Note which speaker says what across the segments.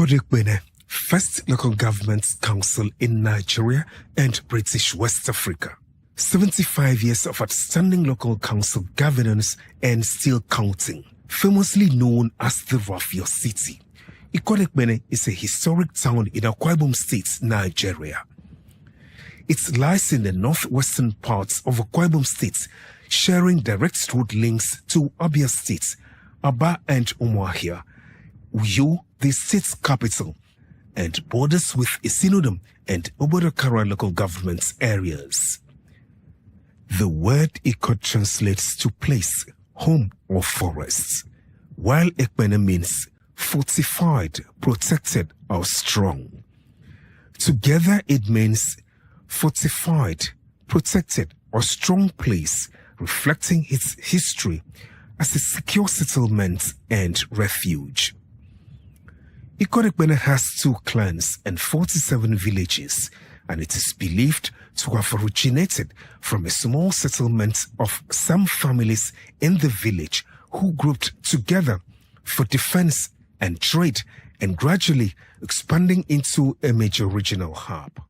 Speaker 1: Ikot Ekpene, first local government council in Nigeria and British West Africa. 75 years of outstanding local council governance and still counting. Famously known as the Rafia City, Ikot Ekpene is a historic town in Akwa Ibom State, Nigeria. It lies in the northwestern parts of Akwa Ibom State, sharing direct road links to Abia State, Aba and Umuahia, Uyo, the state's capital, and borders with Isinodom and Obodokara local government areas. The word Ikot translates to place, home, or forest, while Ekpene means fortified, protected, or strong. Together it means fortified, protected, or strong place, reflecting its history as a secure settlement and refuge. Ikot Ekpene has 2 clans and 47 villages, and it is believed to have originated from a small settlement of some families in the village who grouped together for defense and trade, and gradually expanding into a major regional hub.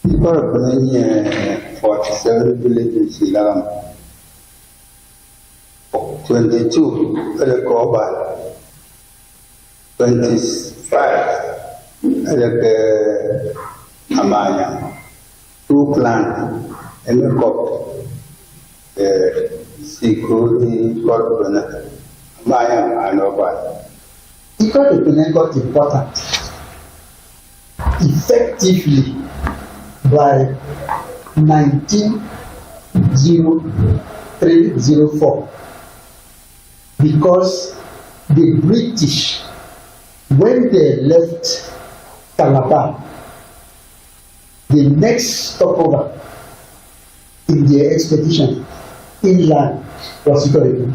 Speaker 2: Ikot Ekpene 47 villages in 22 urban, 25 Amaya, 2 clans, Ikot Sikuri, Ikot Amaya, and Oban. Ikot Ekpene got important effectively by 1903-04 because the British, when they left Calabar, the next stopover in their expedition inland was Ikot Ekpene,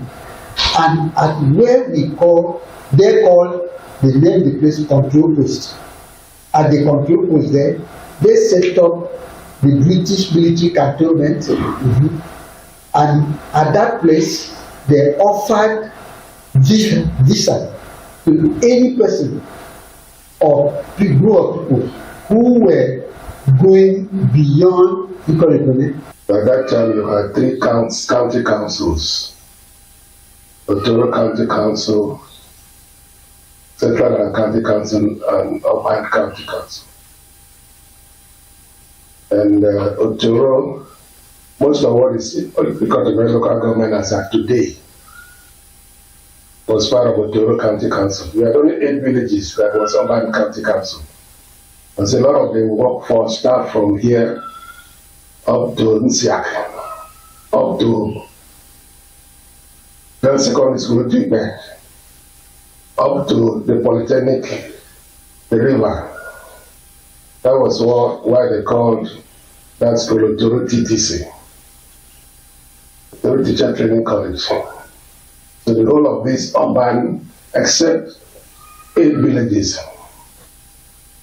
Speaker 2: and at where they call the name the place control post. At the control post there, they set up the British military cantonment, and at that place they offered visa to any person or group of people who were going beyond Ikot Ekpene.
Speaker 3: By that time, you had 3 county councils: Otoro County Council, Central County Council, and Urban County Council. And Otoro, most of what is Ikot Ekpene local government as of today was part of Otoro County Council. We had only 8 villages that was Urban County Council. And so a lot of the workforce start from here up to Nsiak, up to then secondary school treatment, up to the Polytechnic, the river. That was why they called that school Otoro TTC, Otoro Teacher Training College. So the whole of this urban, except 8 villages,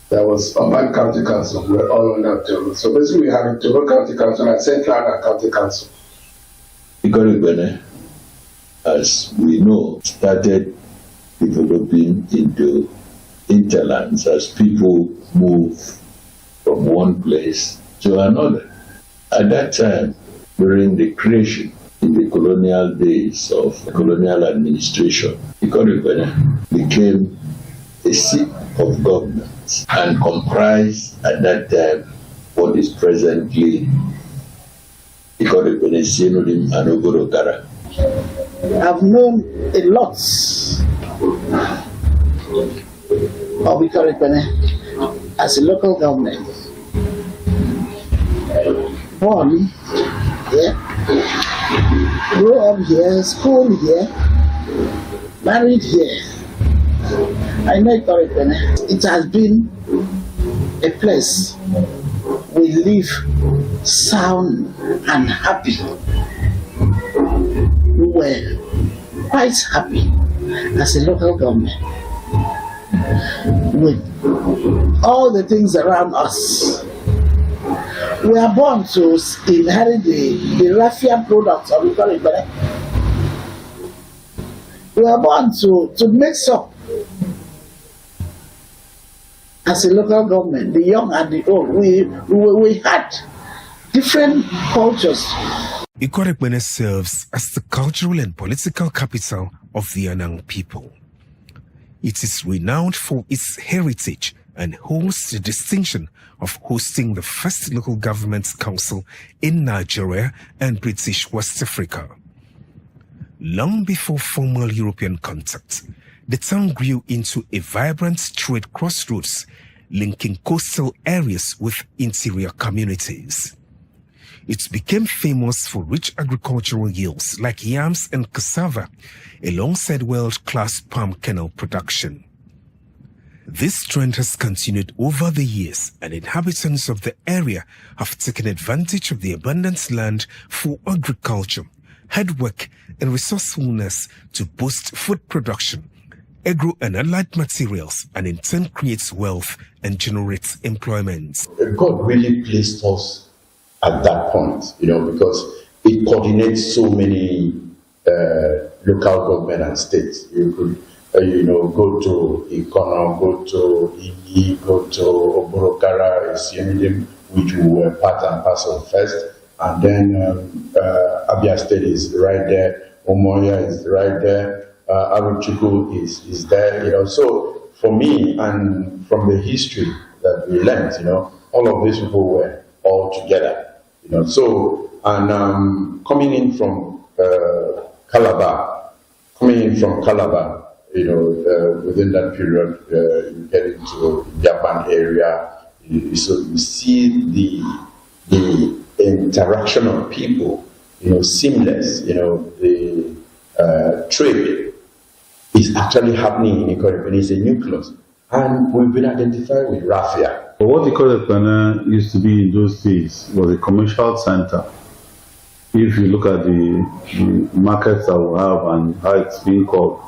Speaker 3: there was Urban County Council, we were all under Otoro. So basically we had Otoro County Council and Central County Council.
Speaker 4: Ikot Ekpene, as we know, started developing into hinterlands as people move from one place to another. At that time, during the creation in the colonial days of colonial administration, Ikot Ekpene became a seat of government and comprised at that time what is presently Ikot Ekpene, Isinodom, and Obodokara.
Speaker 5: I've known a lot of Ikot Ekpene as a local government. Born here, grew up here, school here, married here. I know Ikot Ekpene. It has been a place we live sound and happy. We were quite happy as a local government with all the things around us. We are born to inherit the raffia products of Ikot Ekpene. We are born to mix up as a local government, the young and the old, we had different cultures.
Speaker 1: Ikot Ekpene serves as the cultural and political capital of the Anang people. It is renowned for its heritage and holds the distinction of hosting the first local government council in Nigeria and British West Africa. Long before formal European contact, the town grew into a vibrant trade crossroads, linking coastal areas with interior communities. It became famous for rich agricultural yields like yams and cassava, alongside world-class palm kernel production. This trend has continued over the years, and inhabitants of the area have taken advantage of the abundant land for agriculture, hard work, and resourcefulness to boost food production, agro and allied materials, and in turn creates wealth and generates employment.
Speaker 6: God really placed us at that point, because it coordinates so many local government and states. You could, go to Ikono, go to Igi, go to Oborokara, Isiemidim, which we were part and parcel first, and then Abia State is right there, Omoya is right there, Aruchuku is there, So for me, and from the history that we learned, all of these people were all together. Coming in from Calabar, within that period, you get into Japan area, so you see the interaction of people, seamless, the trade is actually happening in Ikot Ekpene. It's a nucleus, and we've been identified with raffia.
Speaker 7: But what Ikot Ekpene used to be in those days was a commercial center. If you look at the markets that we have and how it's being called,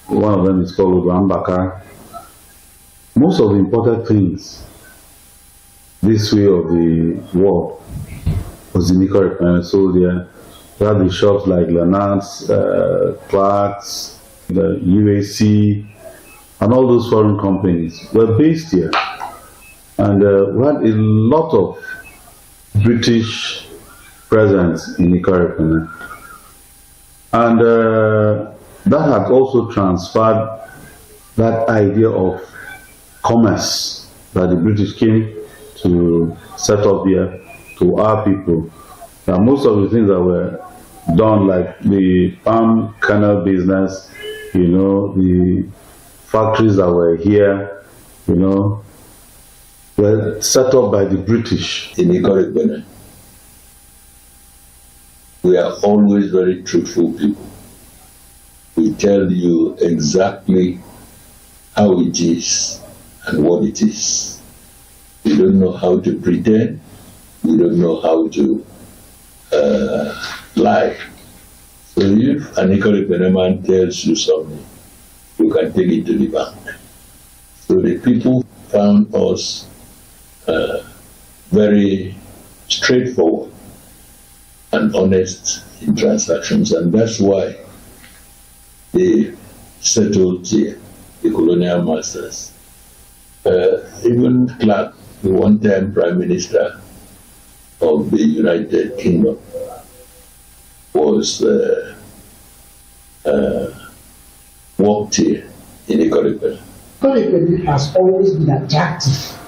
Speaker 7: one of them is called Uruambaka. Most of the important things this way of the world was in Ikot Ekpene. So there had the shops like Lenard's, Clark's, the UAC, and all those foreign companies were based here. And we had a lot of British presence in Ikot Ekpene. And that had also transferred that idea of commerce that the British came to set up here to our people. Now, most of the things that were done, like the palm kernel business, the factories that were here, were set up by the British.
Speaker 4: In Ikot Ekpene, we are always very truthful people. We tell you exactly how it is and what it is. We don't know how to pretend. We don't know how to lie. So if an Ikot Ekpene man tells you something, you can take it to the bank. So the people found us very straightforward and honest in transactions, and that's why they settled here, the colonial masters. Even Clark, the one-time Prime Minister of the United Kingdom, was worked here in Ikot Ekpene.
Speaker 2: Ikot Ekpene has always been attractive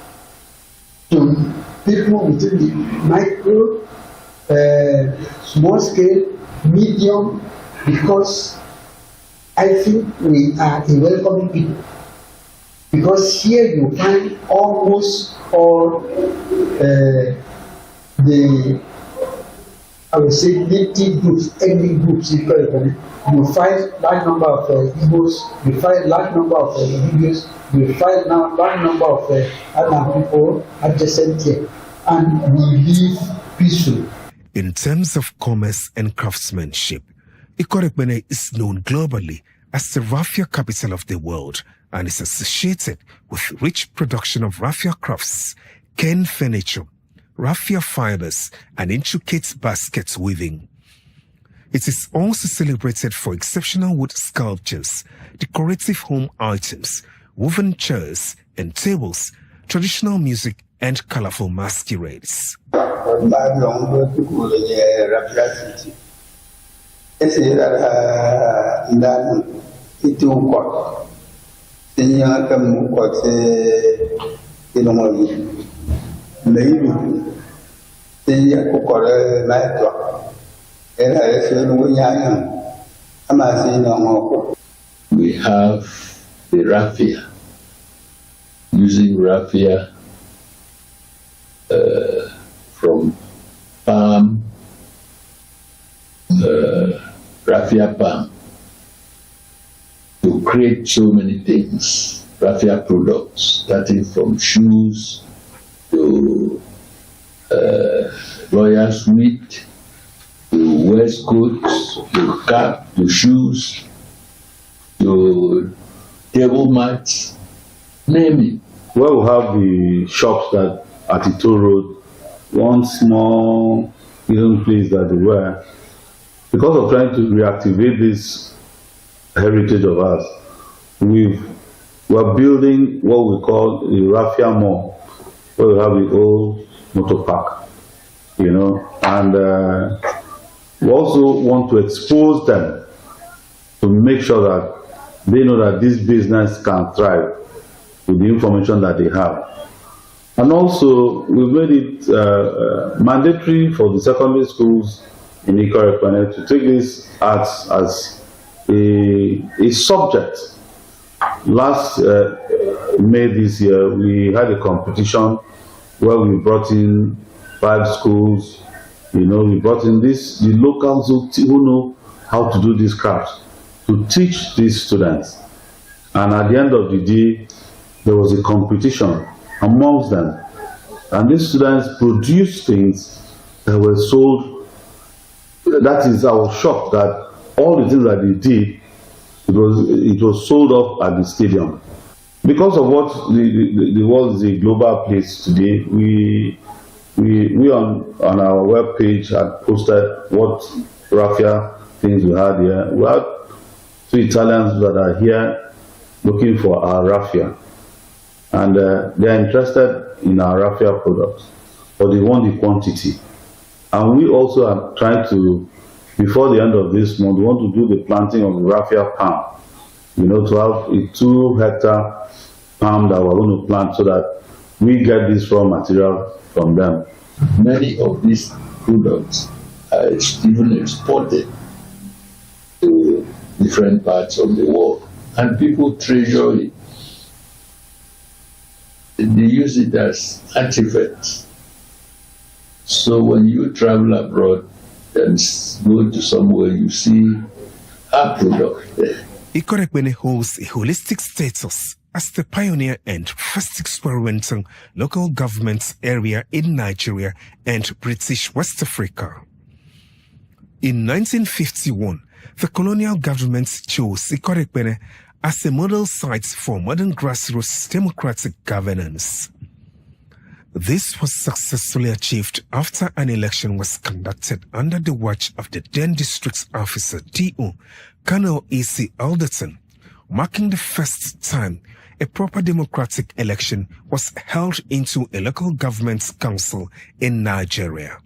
Speaker 2: to people within the micro, small scale, medium, because I think we are a welcoming people. Because here you find almost all I would say native groups, ethnic groups in Ikot Ekpene. You find large number of Igbos, you find large number of Indians, you find now large number of other people adjacent here, and we live peacefully.
Speaker 1: In terms of commerce and craftsmanship, Ikot Ekpene is known globally as the raffia capital of the world and is associated with rich production of raffia crafts, cane furniture, raffia fibers, and intricate basket weaving. It is also celebrated for exceptional wood sculptures, decorative home items, woven chairs and tables, traditional music, and colorful masquerades.
Speaker 4: We have the raffia, using raffia from palm, raffia palm, to create so many things, raffia products, starting from shoes to lawyer's wheat, to waistcoats, to cap, to shoes, to table mats, name it.
Speaker 7: Where we have the shops that at Ikot Road, one small hidden place that they were, because of trying to reactivate this heritage of ours, we're building what we call the Raffia Mall, where we have the old motor park, and we also want to expose them to make sure that they know that this business can thrive with the information that they have. And also, we've made it mandatory for the secondary schools in Ikot Ekpene to take this arts as a subject. Last May this year, we had a competition where we brought in 5 schools. We brought in the locals who know how to do this craft to teach these students. And at the end of the day, there was a competition amongst them. And these students produced things that were sold. That is our shock, that all the things that they did, it was sold off at the stadium. Because of what the world is a global place today, we on our web page had posted what raffia things we had here. We had 2 Italians that are here looking for our raffia, and they are interested in our raffia products, but they want the quantity. And we also are trying to, before the end of this month, we want to do the planting of the raffia palm, to have a 2-hectare palm that we're going to plant so that we get this raw material from them.
Speaker 4: Many of these products are even exported to different parts of the world, and people treasure it. They use it as artifacts. So when you travel abroad and go to somewhere, you see our product there.
Speaker 1: Ikot Ekpene holds a holistic status as the pioneer and first experimental local government area in Nigeria and British West Africa. In 1951, the colonial government chose Ikot Ekpene as a model site for modern grassroots democratic governance. This was successfully achieved after an election was conducted under the watch of the then district officer D.O. Colonel E.C. Alderton, marking the first time a proper democratic election was held into a local government council in Nigeria.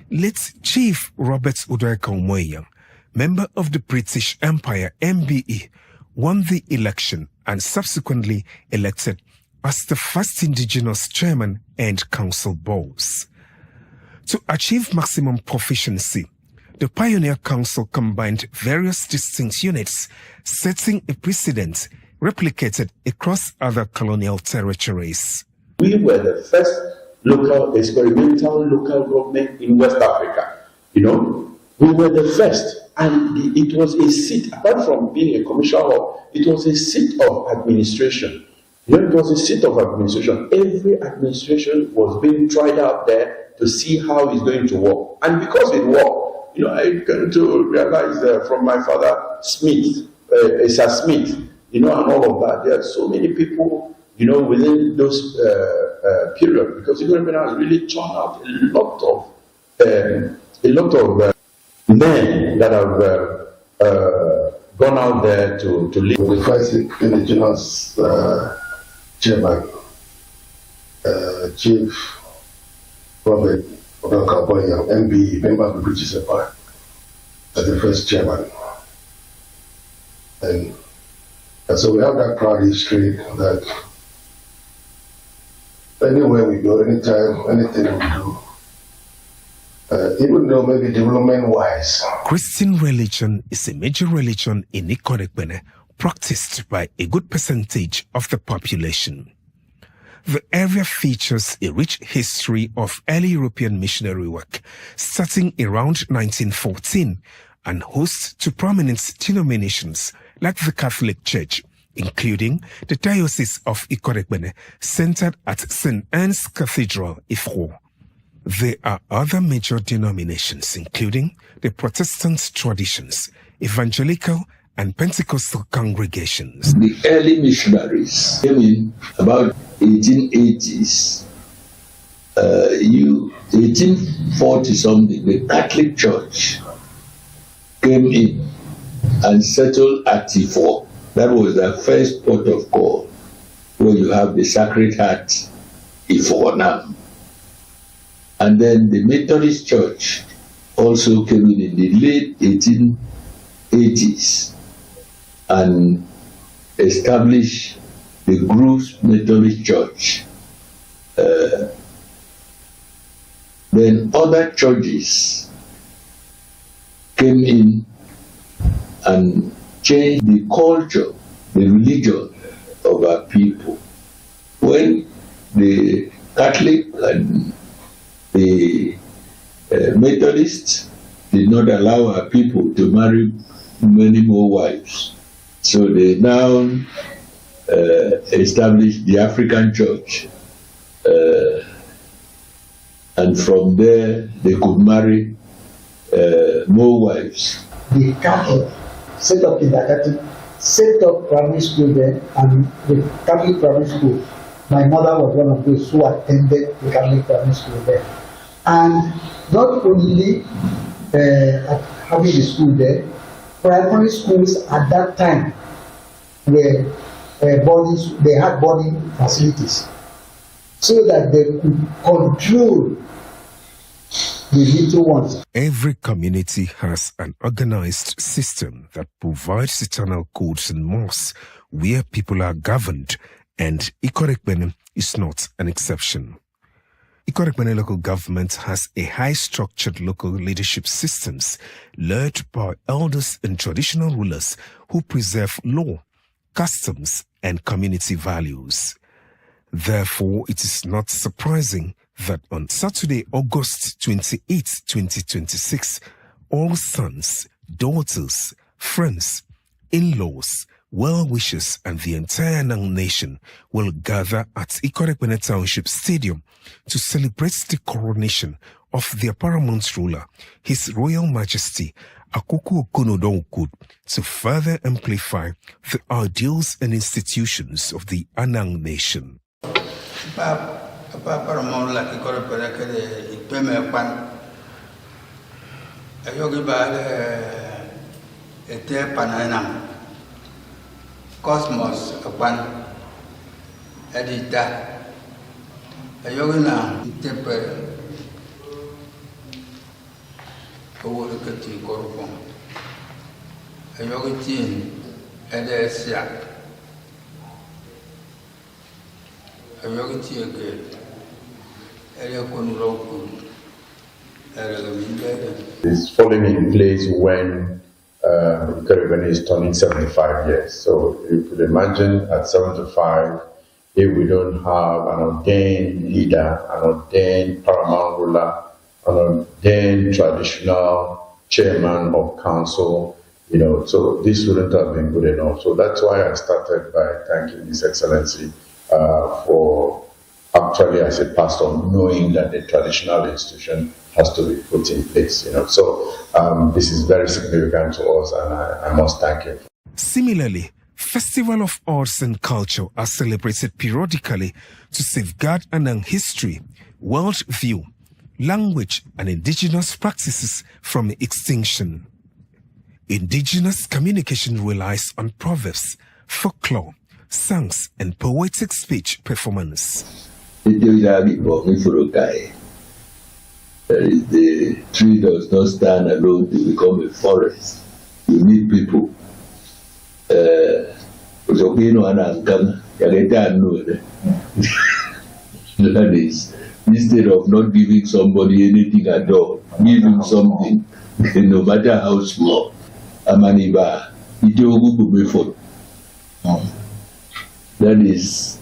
Speaker 1: Late Chief Robert Udoeka Umoyang, member of the British Empire MBE, won the election and subsequently elected as the first indigenous chairman and council boss. To achieve maximum proficiency, the Pioneer Council combined various distinct units, setting a precedent replicated across other colonial territories.
Speaker 6: We were the first experimental local government in West Africa. We were the first. And it was a seat, apart from being a commercial hub, it was a seat of administration. It was a seat of administration. Every administration was being tried out there to see how it's going to work. And because it worked, I came to realize from my father, Smith, Sir Smith, and all of that. There are so many people, within those period, because Ikot Ekpene has really turned out a lot of men that have gone out there to live.
Speaker 3: The first indigenous chairman Chief Robert Odokaboya, MBE, member of the British Empire, as the first chairman. And so we have that proud history that anywhere we go, anytime, anything we do, even though maybe development-wise.
Speaker 1: Christian religion is a major religion in Ikot Ekpene, practiced by a good percentage of the population. The area features a rich history of early European missionary work, starting around 1914, and hosts to prominent denominations like the Catholic Church, including the Diocese of Ikot Ekpene, centered at St. Anne's Cathedral, Ifro. There are other major denominations, including the Protestant traditions, evangelical and Pentecostal congregations.
Speaker 4: The early missionaries came in about 1880s. 1840 something, the Catholic Church came in and settled at Ifo. That was the first port of call, where you have the Sacred Heart, Ifo now. And then the Methodist Church also came in the late 1880s and established the Grooves Methodist Church. Then other churches came in and changed the culture, the religion of our people. When the Catholic and the Methodists did not allow our people to marry many more wives, so they now established the African Church, and from there they could marry more wives.
Speaker 2: The Catholic set up kindergarten, set up primary school there, and the Catholic primary school. My mother was one of those who attended the Catholic primary school there. And not only having the school there, primary schools at that time were boarding, they had boarding facilities so that they could control the little ones.
Speaker 1: Every community has an organized system that provides eternal codes and mores where people are governed, and Ikot Ekpene is not an exception. Ikot Ekpene local government has a high-structured local leadership systems led by elders and traditional rulers who preserve law, customs, and community values. Therefore, it is not surprising that on Saturday, August 28, 2026, all sons, daughters, friends, in-laws, well-wishers, and the entire Nang nation will gather at Ikot Ekpene Township Stadium to celebrate the coronation of their paramount ruler, His Royal Majesty Akuku Okonodonkud, to further amplify the ideals and institutions of the Anang nation.
Speaker 8: Cosmos upon Edita Ayogina Tepe Owurikati Korupon Ayogitin Edesia Ayogiti again Elekonuroku
Speaker 6: It's falling in place when Ikot Ekpene is turning 75 years. So you could imagine at 75, if we don't have an ordained leader, an ordained paramount ruler, an ordained traditional chairman of council, so this wouldn't have been good enough. So that's why I started by thanking His Excellency for actually, as a pastor, knowing that the traditional institution has to be put in place, So this is very significant to us, and I must thank you.
Speaker 1: Similarly, Festival of Arts and Culture are celebrated periodically to safeguard Anang history, world view, language, and indigenous practices from extinction. Indigenous communication relies on proverbs, folklore, songs, and poetic speech performance.
Speaker 4: The tree does not stand alone to become a forest. You need people. That is, instead of not giving somebody anything at all, give him something, no matter how small. That is,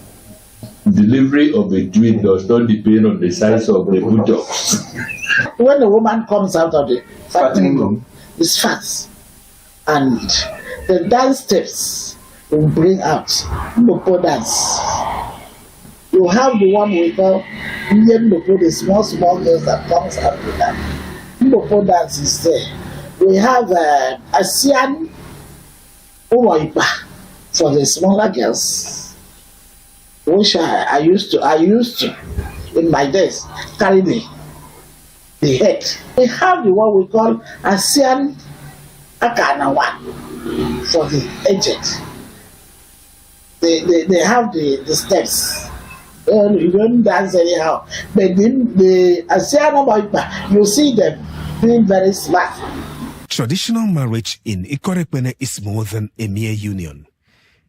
Speaker 4: delivery of a twin does not depend on the size of the buttocks.
Speaker 5: When a woman comes out of the fattening room, it's fat, and the dance steps will bring out Mbopo dance. You have the one we call Mbopo, the small girls that comes after that. Mbopo dance is there. We have ASEAN Umoipa for the smaller girls, which I used to in my days carry the head. We have the one we call ASEAN Akanawa for the aged. They have the steps. You don't dance anyhow. But the ASEAN Umoipa, you see them being very smart.
Speaker 1: Traditional marriage in Ikot Ekpene is more than a mere union.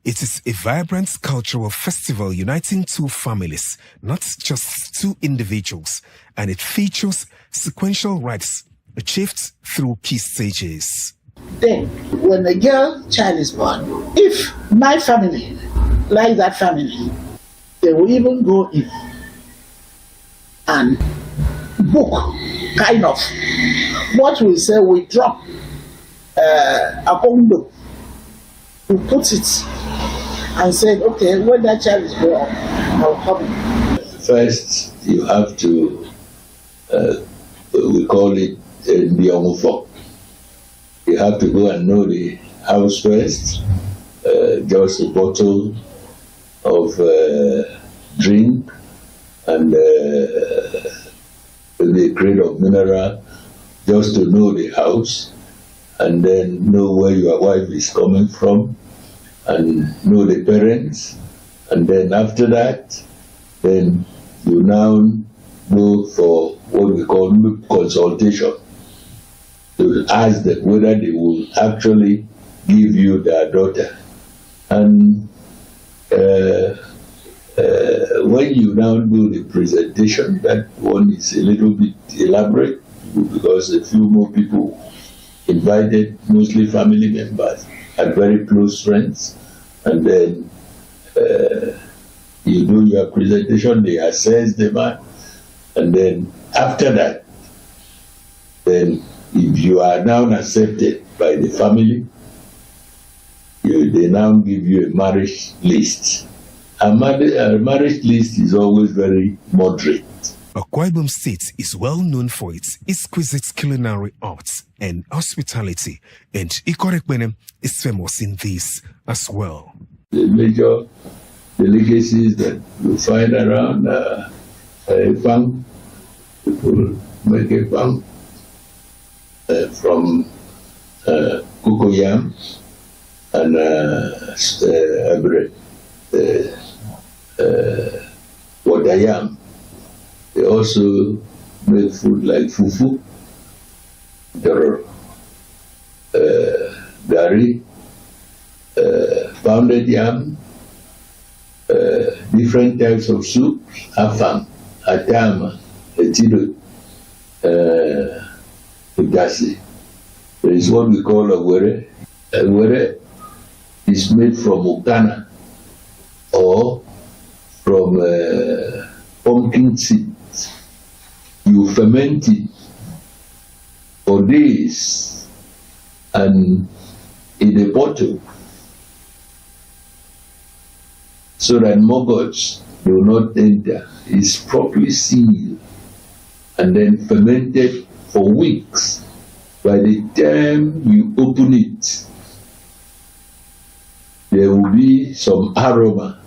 Speaker 1: It is a vibrant cultural festival uniting two families, not just two individuals, and it features sequential rites achieved through key stages.
Speaker 5: Then, when a girl child is born, if my family like that family, they will even go in and book, kind of, what we say we drop a condo. We put it and said, okay, when that child is born, I'll come.
Speaker 4: First, you have to, we call it the You have to go and know the house first, just a bottle of drink and the crate of mineral, just to know the house, and then know where your wife is coming from, and know the parents, and then after that, then you now go for what we call consultation, to ask them whether they will actually give you their daughter. And when you now do the presentation, that one is a little bit elaborate because a few more people invited, mostly family members and very close friends, and then you do your presentation, they assess the man, and then after that, then if you are now accepted by the family, they now give you a marriage list. A marriage list is always very moderate.
Speaker 1: Akwa Ibom State is well known for its exquisite culinary arts and hospitality, and Ikot Ekpene is famous in this as well.
Speaker 4: The major delicacies that you find around Pang, people make a Pang from cocoyam and water yam. They also make food like fufu, gari, pounded yam, different types of soup, afang, atama, etido, udasi. There is what we call a were. A were is made from ukana or from pumpkin seeds. You ferment it for days and in a bottle so that maggots do not enter. It's properly sealed and then fermented for weeks. By the time you open it, there will be some aroma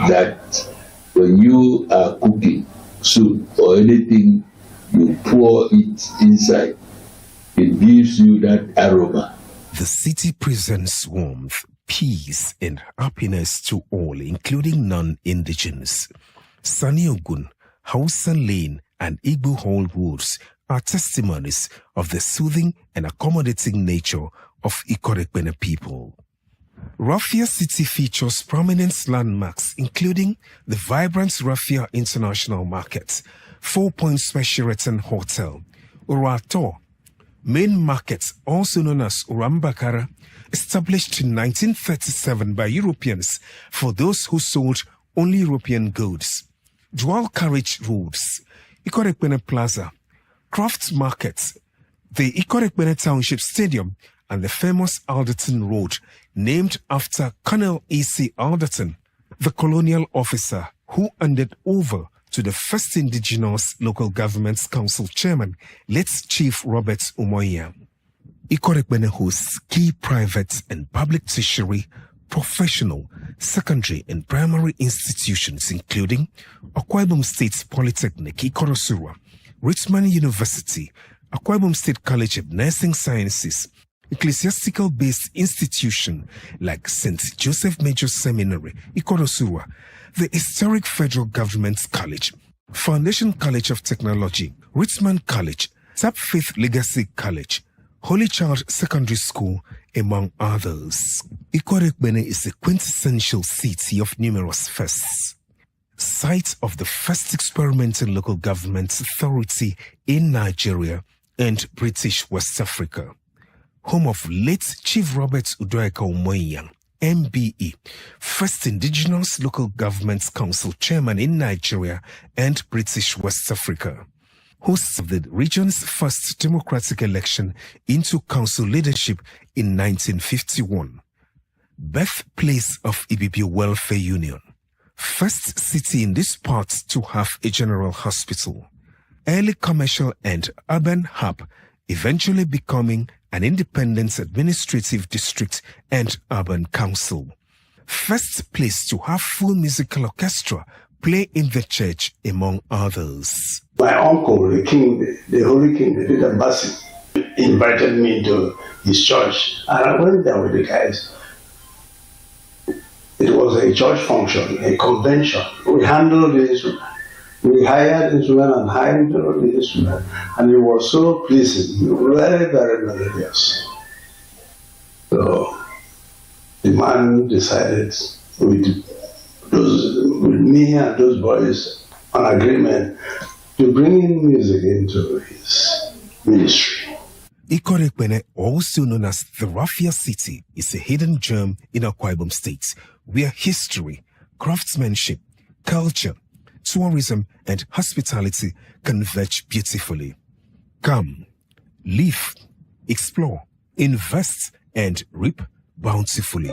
Speaker 4: that when you are cooking soup or anything, you pour it inside. It gives you that aroma.
Speaker 1: The city presents warmth, peace and happiness to all, including non-indigenous. Sunny Ogun, Hausa Lane, and Igbo Hall Woods are testimonies of the soothing and accommodating nature of Ikot Ekpene people. Rafia City features prominent landmarks, including the vibrant Rafia International Market, 4-point Sheraton Hotel, Urato, Main Market, also known as Urambakara, established in 1937 by Europeans for those who sold only European goods. Dual carriage roads, Ikot Ekpene Plaza, Crafts Market, the Ikot Ekpene Township Stadium, and the famous Alderton Road, named after Colonel E.C. Alderton, the colonial officer who handed over to the first indigenous local government's council chairman, late Chief Robert Umoya. Ikot Ekpene hosts key private and public tertiary, professional, secondary and primary institutions including Akwa Ibom State Polytechnic, Ikorosurwa, Richmond University, Akwa Ibom State College of Nursing Sciences, ecclesiastical-based institution like St. Joseph Major Seminary, Ikorosurwa, the historic Federal Government College, Foundation College of Technology, Richmond College, Tap Faith Legacy College, Holy Child Secondary School, among others. Ikot Ekpene is a quintessential city of numerous firsts. Site of the first experimental local government authority in Nigeria and British West Africa. Home of late Chief Robert Udoeka Umoyan, MBE, first indigenous local government council chairman in Nigeria and British West Africa. Hosts of the region's first democratic election into council leadership in 1951. Birthplace of Ibibio Welfare Union. First city in this part to have a general hospital. Early commercial and urban hub, eventually becoming an independent administrative district and urban council. First place to have full musical orchestra play in the church, among others.
Speaker 3: My uncle, the king, the Holy King, the Peter Bassi, invited me to his church, and I went there with the guys. It was a church function, a convention. We handled the instrument. We hired instrument and hired the instrument, and it was so pleasing, very, very melodious. So the man decided with me and those boys on agreement to bring in music into his ministry.
Speaker 1: Ikot Ekpene, also known as the Rafia City, is a hidden gem in Akwa Ibom State, where history, craftsmanship, culture, tourism, and hospitality converge beautifully. Come, live, explore, invest, and reap bountifully.